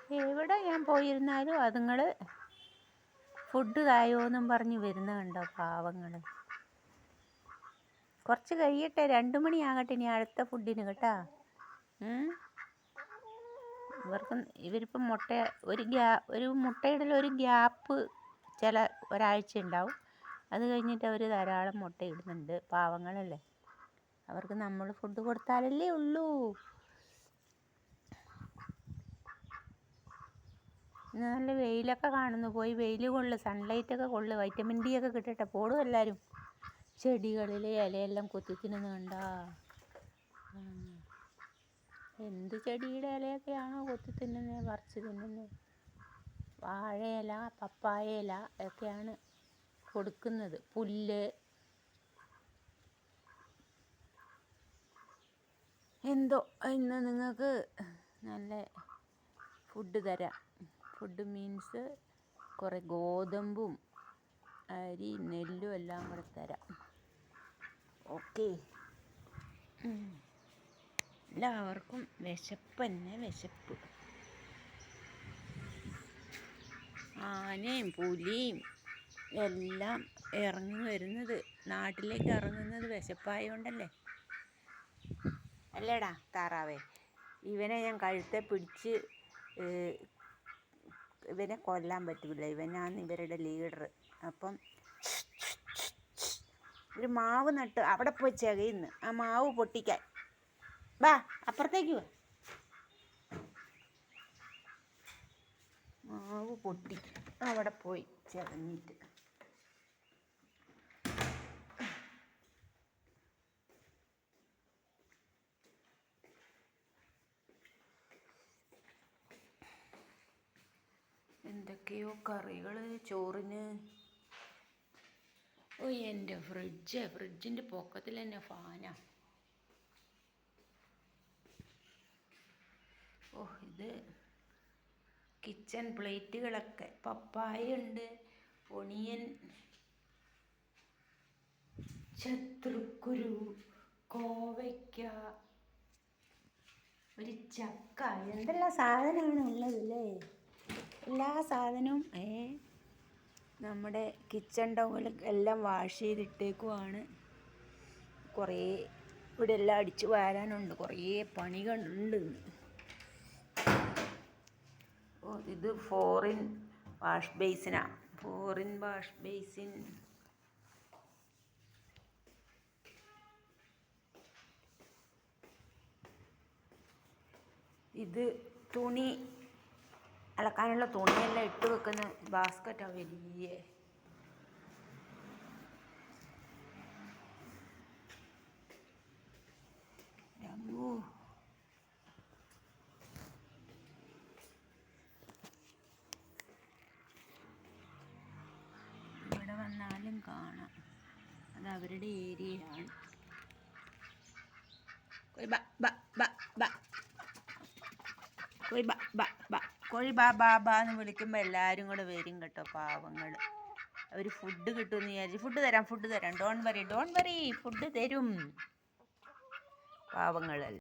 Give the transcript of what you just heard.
എവിടെ ഞാൻ പോയിരുന്നാലും അതുങ്ങൾ ഫുഡ് തായോന്നും പറഞ്ഞ് വരുന്ന കണ്ടോ പാവങ്ങൾ. കുറച്ച് കഴിയട്ടെ, 2 മണിയാകട്ടെ ഇനി അടുത്ത ഫുഡിന് കേട്ടാ. ഇവരിപ്പം ഒരു മുട്ടയിടൽ ഒരു ഗ്യാപ്പ് ഒരാഴ്ച ഉണ്ടാവും. അത് കഴിഞ്ഞിട്ട് അവർ ധാരാളം മുട്ട ഇടുന്നുണ്ട്. പാവങ്ങളല്ലേ, അവർക്ക് നമ്മൾ ഫുഡ് കൊടുത്താലല്ലേ ഉള്ളൂ. ഇന്ന് നല്ല വെയിലൊക്കെ കാണുന്നു. പോയി വെയിൽ കൊള്ളു, സൺലൈറ്റൊക്കെ കൊള്ളു, വൈറ്റമിൻ ഡി ഒക്കെ കിട്ടട്ടെ. പോടും എല്ലാവരും. ചെടികളിലെ ഇലയെല്ലാം കൊത്തി തിന്നുന്ന കണ്ടാ. എന്ത് ചെടിയുടെ ഇലയൊക്കെയാണോ കൊത്തി തിന്നുന്നത്, പറിച്ച് തിന്നുന്നത്. വാഴയില, പപ്പായ ഇല ഒക്കെയാണ് കൊടുക്കുന്നത്. പുല്ല് എന്തോ. ഇന്ന് നിങ്ങൾക്ക് നല്ല ഫുഡ് തരാം. ഫുഡ് മീൻസ് കുറേ ഗോതമ്പും അരി നെല്ലും എല്ലാം കൂടെ തരാം. ഓക്കെ. എല്ലാവർക്കും വിശപ്പ് തന്നെ വിശപ്പ്. ആനയും പുലിയും എല്ലാം നാട്ടിലേക്ക് ഇറങ്ങുന്നത് വിശപ്പായോണ്ടല്ലേ. അല്ലേടാ താറാവേ? ഇവനെ ഞാൻ കഴുത്തെ പിടിച്ച് ഇവനെ കൊല്ലാൻ പറ്റില്ല. ഇവനാണ് ഇവരുടെ ലീഡർ. അപ്പം ഒരു മാവ് നട്ട് അവിടെ പോയി ചകയുന്നു. ആ മാവ് പൊട്ടിക്കാൻ വാ, അപ്പുറത്തേക്ക് വാ. മാവ് പൊട്ടി അവിടെ പോയി ചകഞ്ഞിട്ട്. എന്തൊക്കെയോ കറികൾ ചോറിന്. ഓ, എൻ്റെ ഫ്രിഡ്ജിൻ്റെ പൊക്കത്തിൽ തന്നെ ഫാനാ. ഓ, ഇത് കിച്ചൺ പ്ലേറ്റുകളൊക്കെ. പപ്പായ ഉണ്ട്, ഒണിയൻ, ചത്തുക്കുരു, കോവയ്ക്ക, ഒരു ചക്ക. എന്തെല്ലാം സാധനമാണ് ഉള്ളതല്ലേ. എല്ലാ സാധനവും നമ്മുടെ കിച്ചൺ ടൗണിൽ എല്ലാം വാഷ് ചെയ്തിട്ടേക്കുവാണ്. കുറേ ഇവിടെ എല്ലാം അടിച്ചു വാരാനുണ്ട്. കുറേ പണികളുണ്ട്. ഓ, ഇത് ഫോറിൻ വാഷ് ബേസിനാണ്. Foreign wash basin. ഇത് തുണി അലക്കാനുള്ള തുണിയെല്ലാം ഇട്ട് വെക്കുന്ന ബാസ്ക്കറ്റാണ്. വലിയ ഇവിടെ വന്നാലും കാണാം. അത് അവരുടെ ഏരിയയാണ്. കോഴി ബാ ബാ ബാ എന്ന് വിളിക്കുമ്പോൾ എല്ലാവരും കൂടെ വരും കേട്ടോ, പാവങ്ങൾ. അവർ ഫുഡ് കിട്ടുമെന്ന് വിചാരിച്ചു. ഫുഡ് തരാം. Don't worry. ഫുഡ് തരും. പാവങ്ങളല്ല.